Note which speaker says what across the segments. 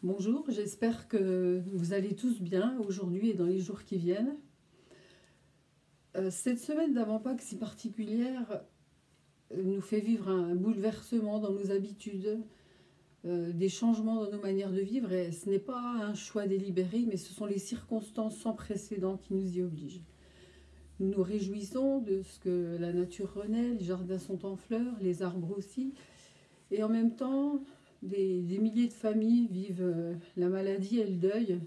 Speaker 1: Bonjour, j'espère que vous allez tous bien aujourd'hui et dans les jours qui viennent. Cette semaine d'avant-Pâques si particulière nous fait vivre un bouleversement dans nos habitudes, des changements dans nos manières de vivre et ce n'est pas un choix délibéré mais ce sont les circonstances sans précédent qui nous y obligent. Nous nous réjouissons de ce que la nature renaît, les jardins sont en fleurs, les arbres aussi et en même temps des milliers de familles vivent la maladie et le deuil.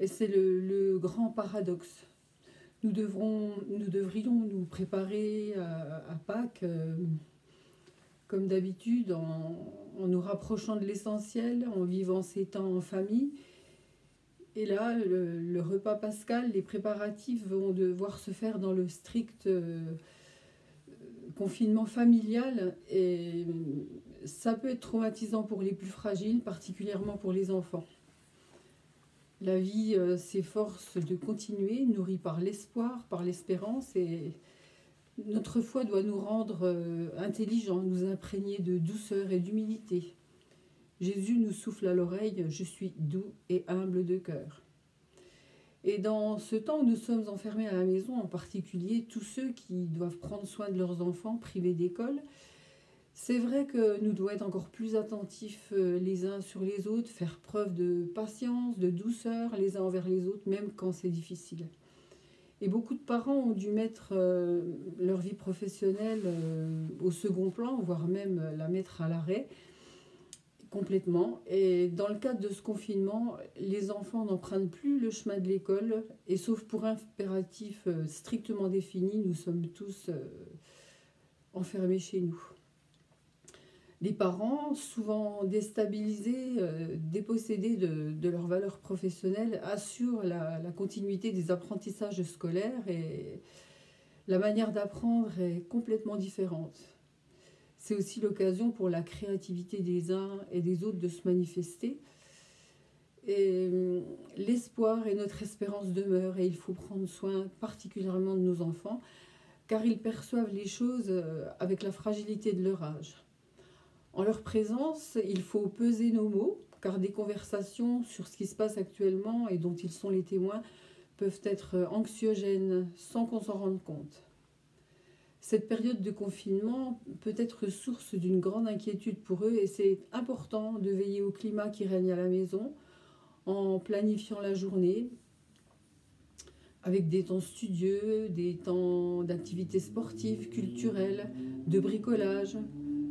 Speaker 1: Et c'est le grand paradoxe. Nous devrions nous préparer à Pâques, comme d'habitude, en nous rapprochant de l'essentiel, en vivant ces temps en famille. Et là, le repas pascal, les préparatifs vont devoir se faire dans le strict confinement familial. Et ça peut être traumatisant pour les plus fragiles, particulièrement pour les enfants. La vie s'efforce de continuer, nourrie par l'espoir, par l'espérance, et notre foi doit nous rendre intelligents, nous imprégner de douceur et d'humilité. Jésus nous souffle à l'oreille « Je suis doux et humble de cœur ». Et dans ce temps où nous sommes enfermés à la maison, en particulier tous ceux qui doivent prendre soin de leurs enfants privés d'école, c'est vrai que nous devons être encore plus attentifs les uns sur les autres, faire preuve de patience, de douceur les uns envers les autres, même quand c'est difficile. Et beaucoup de parents ont dû mettre leur vie professionnelle au second plan, voire même la mettre à l'arrêt complètement. Et dans le cadre de ce confinement, les enfants n'empruntent plus le chemin de l'école, et sauf pour impératif strictement défini, nous sommes tous enfermés chez nous. Les parents, souvent déstabilisés, dépossédés de leurs valeurs professionnelles, assurent la continuité des apprentissages scolaires et la manière d'apprendre est complètement différente. C'est aussi l'occasion pour la créativité des uns et des autres de se manifester. Et l'espoir et notre espérance demeurent et il faut prendre soin particulièrement de nos enfants car ils perçoivent les choses avec la fragilité de leur âge. En leur présence, il faut peser nos mots, car des conversations sur ce qui se passe actuellement et dont ils sont les témoins peuvent être anxiogènes sans qu'on s'en rende compte. Cette période de confinement peut être source d'une grande inquiétude pour eux et c'est important de veiller au climat qui règne à la maison en planifiant la journée avec des temps studieux, des temps d'activités sportives, culturelles, de bricolage,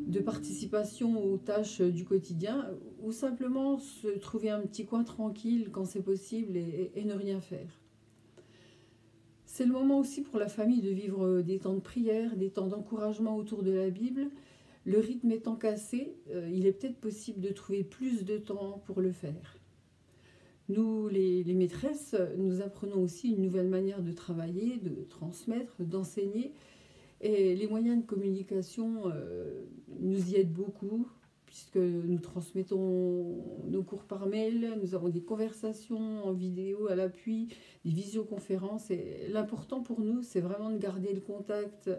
Speaker 1: de participation aux tâches du quotidien ou simplement se trouver un petit coin tranquille quand c'est possible et ne rien faire. C'est le moment aussi pour la famille de vivre des temps de prière, des temps d'encouragement autour de la Bible. Le rythme étant cassé, il est peut-être possible de trouver plus de temps pour le faire. Nous, les maîtresses, nous apprenons aussi une nouvelle manière de travailler, de transmettre, d'enseigner. Et les moyens de communication nous y aident beaucoup, puisque nous transmettons nos cours par mail, nous avons des conversations en vidéo à l'appui, des visioconférences. Et l'important pour nous, c'est vraiment de garder le contact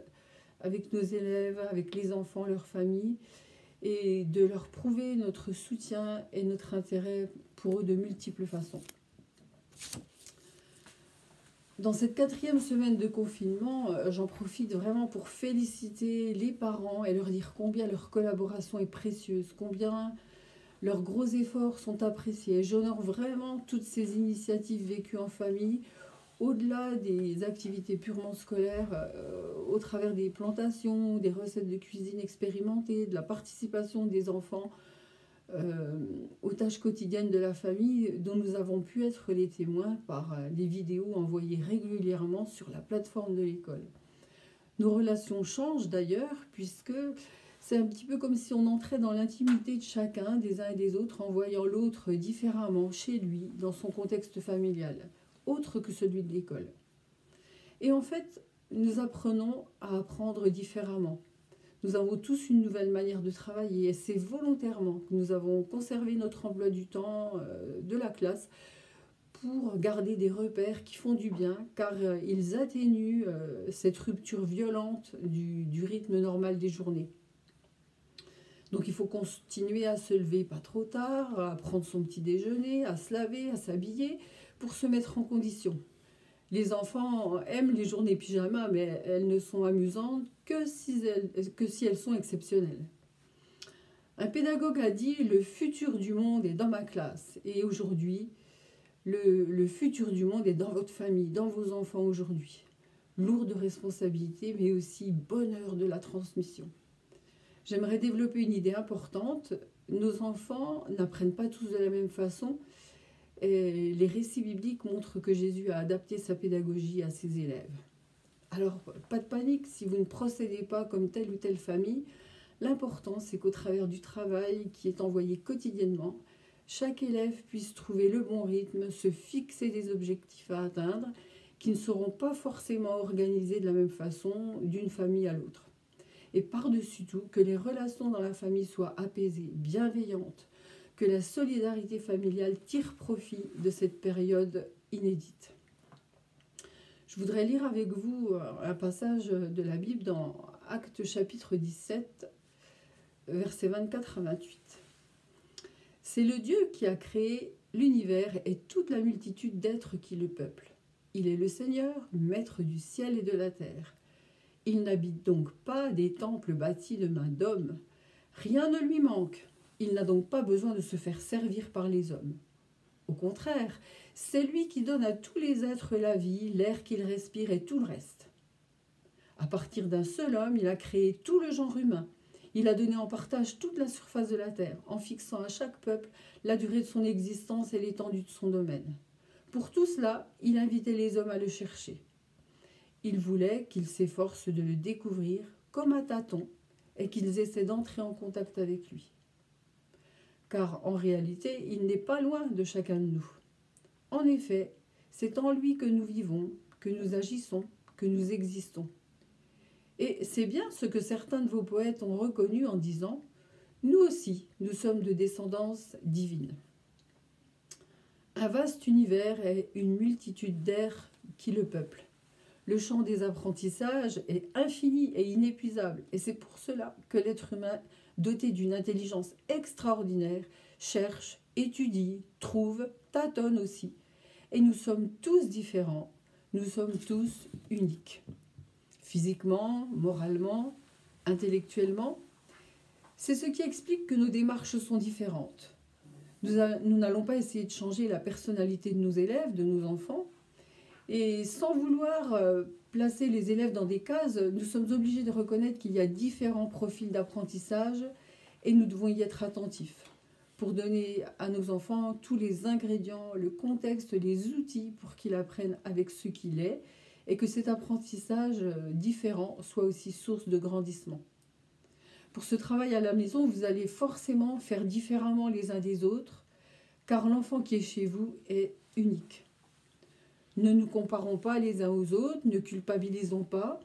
Speaker 1: avec nos élèves, avec les enfants, leurs familles, et de leur prouver notre soutien et notre intérêt pour eux de multiples façons. Dans cette 4e semaine de confinement, j'en profite vraiment pour féliciter les parents et leur dire combien leur collaboration est précieuse, combien leurs gros efforts sont appréciés. J'honore vraiment toutes ces initiatives vécues en famille, au-delà des activités purement scolaires, au travers des plantations, des recettes de cuisine expérimentées, de la participation des enfants aux tâches quotidiennes de la famille dont nous avons pu être les témoins par les vidéos envoyées régulièrement sur la plateforme de l'école. Nos relations changent d'ailleurs puisque c'est un petit peu comme si on entrait dans l'intimité de chacun, des uns et des autres, en voyant l'autre différemment chez lui, dans son contexte familial, autre que celui de l'école. Et en fait, nous apprenons à apprendre différemment. Nous avons tous une nouvelle manière de travailler et c'est volontairement que nous avons conservé notre emploi du temps de la classe pour garder des repères qui font du bien car ils atténuent cette rupture violente du rythme normal des journées. Donc il faut continuer à se lever pas trop tard, à prendre son petit déjeuner, à se laver, à s'habiller pour se mettre en condition. Les enfants aiment les journées pyjama, mais elles ne sont amusantes que si elles sont exceptionnelles. Un pédagogue a dit: le futur du monde est dans ma classe. Et aujourd'hui, le futur du monde est dans votre famille, dans vos enfants aujourd'hui. Lourde responsabilité, mais aussi bonheur de la transmission. J'aimerais développer une idée importante. Nos enfants n'apprennent pas tous de la même façon. Et les récits bibliques montrent que Jésus a adapté sa pédagogie à ses élèves. Alors, pas de panique si vous ne procédez pas comme telle ou telle famille. L'important, c'est qu'au travers du travail qui est envoyé quotidiennement, chaque élève puisse trouver le bon rythme, se fixer des objectifs à atteindre qui ne seront pas forcément organisés de la même façon d'une famille à l'autre. Et par-dessus tout, que les relations dans la famille soient apaisées, bienveillantes, que la solidarité familiale tire profit de cette période inédite. Je voudrais lire avec vous un passage de la Bible dans Actes chapitre 17, versets 24 à 28. C'est le Dieu qui a créé l'univers et toute la multitude d'êtres qui le peuplent. Il est le Seigneur, maître du ciel et de la terre. Il n'habite donc pas des temples bâtis de mains d'hommes. Rien ne lui manque. Il n'a donc pas besoin de se faire servir par les hommes. Au contraire, c'est lui qui donne à tous les êtres la vie, l'air qu'ils respirent et tout le reste. À partir d'un seul homme, il a créé tout le genre humain. Il a donné en partage toute la surface de la terre, en fixant à chaque peuple la durée de son existence et l'étendue de son domaine. Pour tout cela, il invitait les hommes à le chercher. Il voulait qu'ils s'efforcent de le découvrir comme à tâtons et qu'ils essaient d'entrer en contact avec lui. Car en réalité, il n'est pas loin de chacun de nous. En effet, c'est en lui que nous vivons, que nous agissons, que nous existons. Et c'est bien ce que certains de vos poètes ont reconnu en disant « Nous aussi, nous sommes de descendance divine ». Un vaste univers et une multitude d'êtres qui le peuplent. Le champ des apprentissages est infini et inépuisable, et c'est pour cela que l'être humain, doté d'une intelligence extraordinaire, cherche, étudie, trouve, tâtonne aussi. Et nous sommes tous différents, nous sommes tous uniques. Physiquement, moralement, intellectuellement. C'est ce qui explique que nos démarches sont différentes. Nous n'allons pas essayer de changer la personnalité de nos élèves, de nos enfants. Et sans vouloir placer les élèves dans des cases, nous sommes obligés de reconnaître qu'il y a différents profils d'apprentissage et nous devons y être attentifs pour donner à nos enfants tous les ingrédients, le contexte, les outils pour qu'ils apprennent avec ce qu'il est et que cet apprentissage différent soit aussi source de grandissement. Pour ce travail à la maison, vous allez forcément faire différemment les uns des autres, car l'enfant qui est chez vous est unique. Ne nous comparons pas les uns aux autres, ne culpabilisons pas.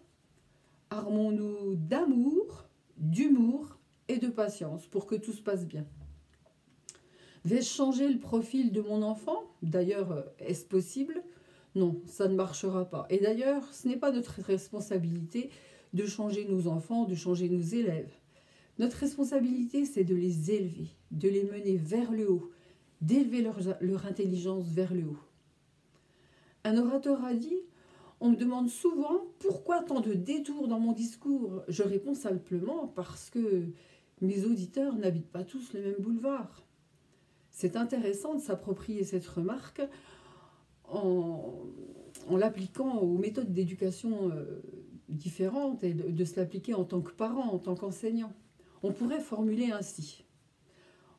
Speaker 1: Armons-nous d'amour, d'humour et de patience pour que tout se passe bien. Vais-je changer le profil de mon enfant? D'ailleurs, est-ce possible? Non, ça ne marchera pas. Et d'ailleurs, ce n'est pas notre responsabilité de changer nos enfants, de changer nos élèves. Notre responsabilité, c'est de les élever, de les mener vers le haut, d'élever leur intelligence vers le haut. Un orateur a dit « On me demande souvent pourquoi tant de détours dans mon discours. Je réponds simplement parce que mes auditeurs n'habitent pas tous le même boulevard. » C'est intéressant de s'approprier cette remarque en l'appliquant aux méthodes d'éducation différentes et de se l'appliquer en tant que parent, en tant qu'enseignant. On pourrait formuler ainsi.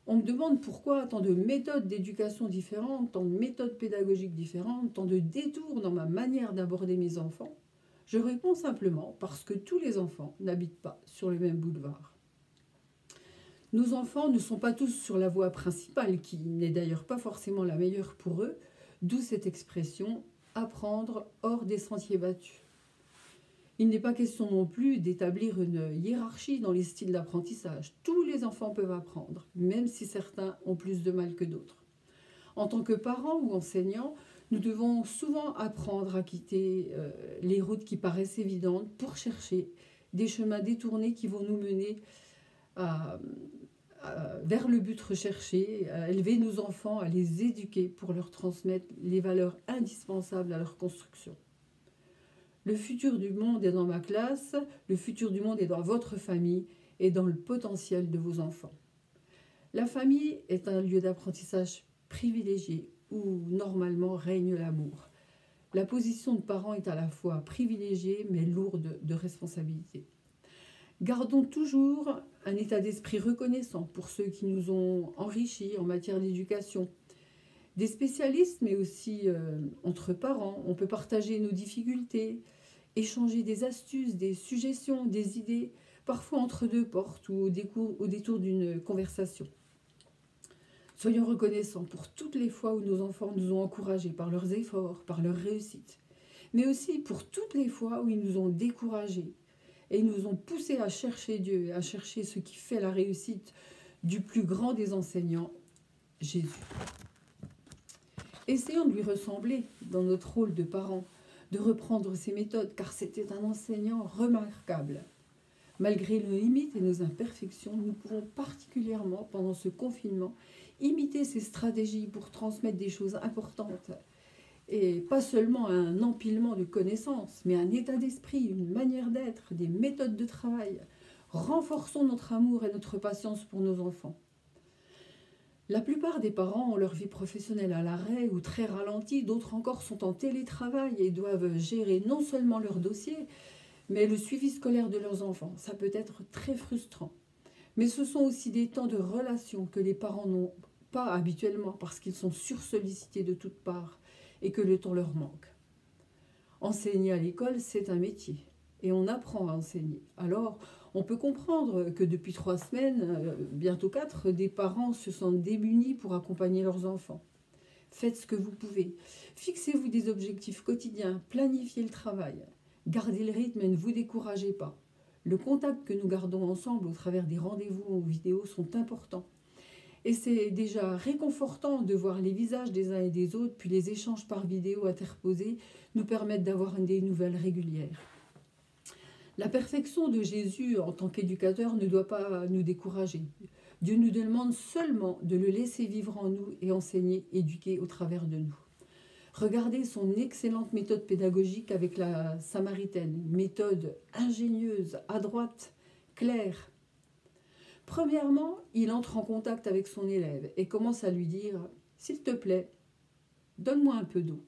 Speaker 1: On me demande pourquoi tant de méthodes d'éducation différentes, tant de méthodes pédagogiques différentes, tant de détours dans ma manière d'aborder mes enfants. Je réponds simplement parce que tous les enfants n'habitent pas sur le même boulevard. Nos enfants ne sont pas tous sur la voie principale, qui n'est d'ailleurs pas forcément la meilleure pour eux, d'où cette expression « apprendre hors des sentiers battus ». Il n'est pas question non plus d'établir une hiérarchie dans les styles d'apprentissage. Tous les enfants peuvent apprendre, même si certains ont plus de mal que d'autres. En tant que parents ou enseignants, nous devons souvent apprendre à quitter les routes qui paraissent évidentes pour chercher des chemins détournés qui vont nous mener à vers le but recherché, à élever nos enfants, à les éduquer pour leur transmettre les valeurs indispensables à leur construction. Le futur du monde est dans ma classe, le futur du monde est dans votre famille et dans le potentiel de vos enfants. La famille est un lieu d'apprentissage privilégié où normalement règne l'amour. La position de parent est à la fois privilégiée mais lourde de responsabilité. Gardons toujours un état d'esprit reconnaissant pour ceux qui nous ont enrichis en matière d'éducation. Des spécialistes, mais aussi entre parents, on peut partager nos difficultés, échanger des astuces, des suggestions, des idées, parfois entre deux portes ou au détour d'une conversation. Soyons reconnaissants pour toutes les fois où nos enfants nous ont encouragés par leurs efforts, par leur réussite, mais aussi pour toutes les fois où ils nous ont découragés et nous ont poussés à chercher Dieu, à chercher ce qui fait la réussite du plus grand des enseignants, Jésus. Essayons de lui ressembler dans notre rôle de parents, de reprendre ses méthodes, car c'était un enseignant remarquable. Malgré nos limites et nos imperfections, nous pouvons particulièrement, pendant ce confinement, imiter ses stratégies pour transmettre des choses importantes. Et pas seulement un empilement de connaissances, mais un état d'esprit, une manière d'être, des méthodes de travail. Renforçons notre amour et notre patience pour nos enfants. La plupart des parents ont leur vie professionnelle à l'arrêt ou très ralentie, d'autres encore sont en télétravail et doivent gérer non seulement leur dossier, mais le suivi scolaire de leurs enfants. Ça peut être très frustrant. Mais ce sont aussi des temps de relation que les parents n'ont pas habituellement parce qu'ils sont sursollicités de toutes parts et que le temps leur manque. Enseigner à l'école, c'est un métier et on apprend à enseigner. Alors, on peut comprendre que depuis 3 semaines, bientôt 4, des parents se sentent démunis pour accompagner leurs enfants. Faites ce que vous pouvez. Fixez-vous des objectifs quotidiens, planifiez le travail. Gardez le rythme et ne vous découragez pas. Le contact que nous gardons ensemble au travers des rendez-vous ou vidéos sont importants. Et c'est déjà réconfortant de voir les visages des uns et des autres, puis les échanges par vidéo interposés nous permettent d'avoir des nouvelles régulières. La perfection de Jésus en tant qu'éducateur ne doit pas nous décourager. Dieu nous demande seulement de le laisser vivre en nous et enseigner, éduquer au travers de nous. Regardez son excellente méthode pédagogique avec la Samaritaine, méthode ingénieuse, adroite, claire. Premièrement, il entre en contact avec son élève et commence à lui dire « S'il te plaît, donne-moi un peu d'eau ».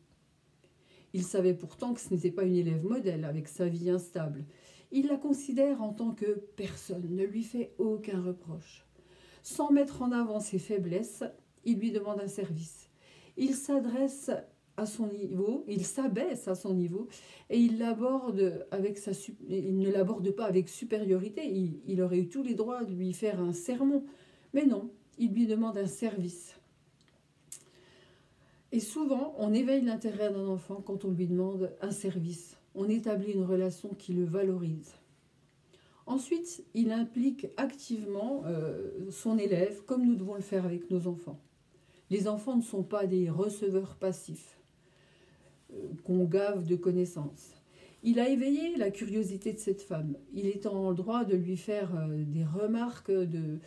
Speaker 1: Il savait pourtant que ce n'était pas une élève modèle avec sa vie instable. Il la considère en tant que personne, ne lui fait aucun reproche. Sans mettre en avant ses faiblesses, il lui demande un service. Il s'adresse à son niveau, il s'abaisse à son niveau et il ne l'aborde pas avec supériorité. Il aurait eu tous les droits de lui faire un sermon, mais non, il lui demande un service. Et souvent, on éveille l'intérêt d'un enfant quand on lui demande un service. On établit une relation qui le valorise. Ensuite, il implique activement son élève, comme nous devons le faire avec nos enfants. Les enfants ne sont pas des receveurs passifs qu'on gave de connaissances. Il a éveillé la curiosité de cette femme. Il est en droit de lui faire des remarques, de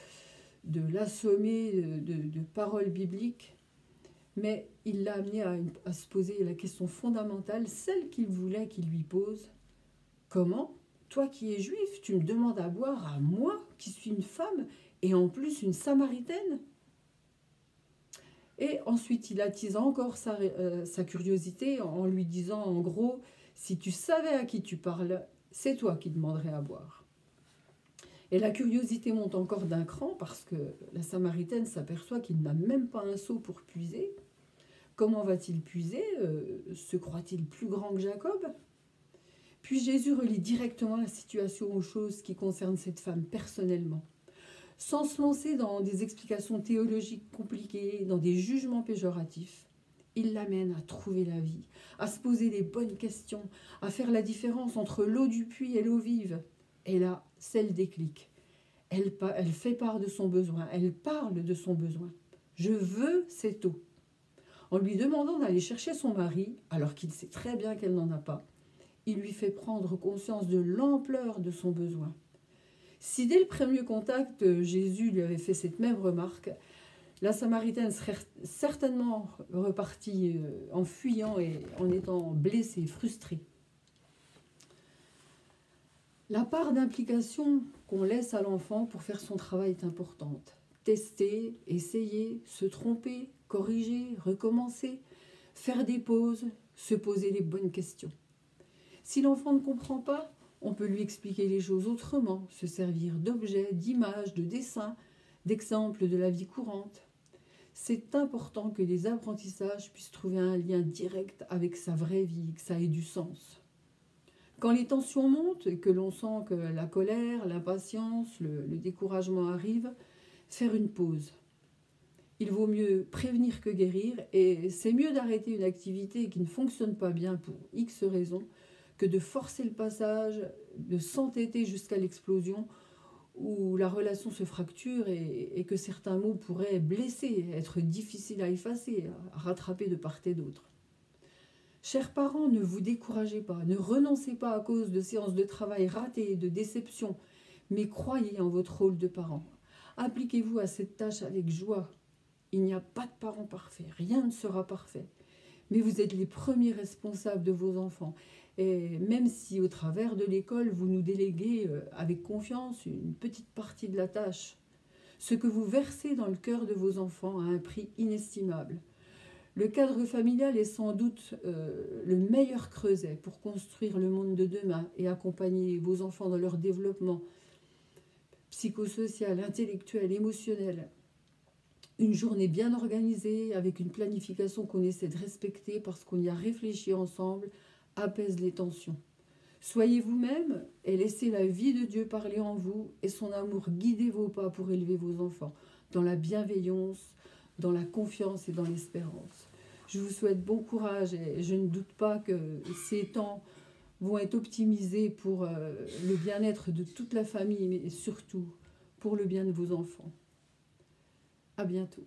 Speaker 1: l'assommer de paroles bibliques, mais il l'a amené à se poser la question fondamentale, celle qu'il voulait qu'il lui pose. Comment, toi qui es juif, tu me demandes à boire à moi, qui suis une femme, et en plus une Samaritaine ? Et ensuite, il attise encore sa curiosité en lui disant, en gros, si tu savais à qui tu parles, c'est toi qui demanderais à boire. Et la curiosité monte encore d'un cran parce que la Samaritaine s'aperçoit qu'il n'a même pas un seau pour puiser. Comment va-t-il puiser ? Se croit-il plus grand que Jacob ? Puis Jésus relie directement la situation aux choses qui concernent cette femme personnellement. Sans se lancer dans des explications théologiques compliquées, dans des jugements péjoratifs, il l'amène à trouver la vie, à se poser les bonnes questions, à faire la différence entre l'eau du puits et l'eau vive. Et là, c'est le déclic. Elle fait part de son besoin, elle parle de son besoin. Je veux cette eau. En lui demandant d'aller chercher son mari, alors qu'il sait très bien qu'elle n'en a pas, il lui fait prendre conscience de l'ampleur de son besoin. Si dès le premier contact, Jésus lui avait fait cette même remarque, la Samaritaine serait certainement repartie en fuyant et en étant blessée, frustrée. La part d'implication qu'on laisse à l'enfant pour faire son travail est importante. Tester, essayer, se tromper, corriger, recommencer, faire des pauses, se poser les bonnes questions. Si l'enfant ne comprend pas, on peut lui expliquer les choses autrement, se servir d'objets, d'images, de dessins, d'exemples de la vie courante. C'est important que les apprentissages puissent trouver un lien direct avec sa vraie vie, que ça ait du sens. Quand les tensions montent et que l'on sent que la colère, l'impatience, le découragement arrivent, faire une pause. Il vaut mieux prévenir que guérir et c'est mieux d'arrêter une activité qui ne fonctionne pas bien pour X raisons que de forcer le passage, de s'entêter jusqu'à l'explosion où la relation se fracture et que certains mots pourraient blesser, être difficiles à effacer, à rattraper de part et d'autre. Chers parents, ne vous découragez pas, ne renoncez pas à cause de séances de travail ratées, de déceptions, mais croyez en votre rôle de parent. Appliquez-vous à cette tâche avec joie. Il n'y a pas de parents parfaits, rien ne sera parfait. Mais vous êtes les premiers responsables de vos enfants. Et même si au travers de l'école, vous nous déléguez avec confiance une petite partie de la tâche, ce que vous versez dans le cœur de vos enfants a un prix inestimable. Le cadre familial est sans doute le meilleur creuset pour construire le monde de demain et accompagner vos enfants dans leur développement psychosocial, intellectuel, émotionnel. Une journée bien organisée, avec une planification qu'on essaie de respecter parce qu'on y a réfléchi ensemble, apaise les tensions. Soyez vous-même et laissez la vie de Dieu parler en vous et son amour guider vos pas pour élever vos enfants dans la bienveillance, dans la confiance et dans l'espérance. Je vous souhaite bon courage et je ne doute pas que ces temps vont être optimisés pour le bien-être de toute la famille, mais surtout pour le bien de vos enfants. À bientôt.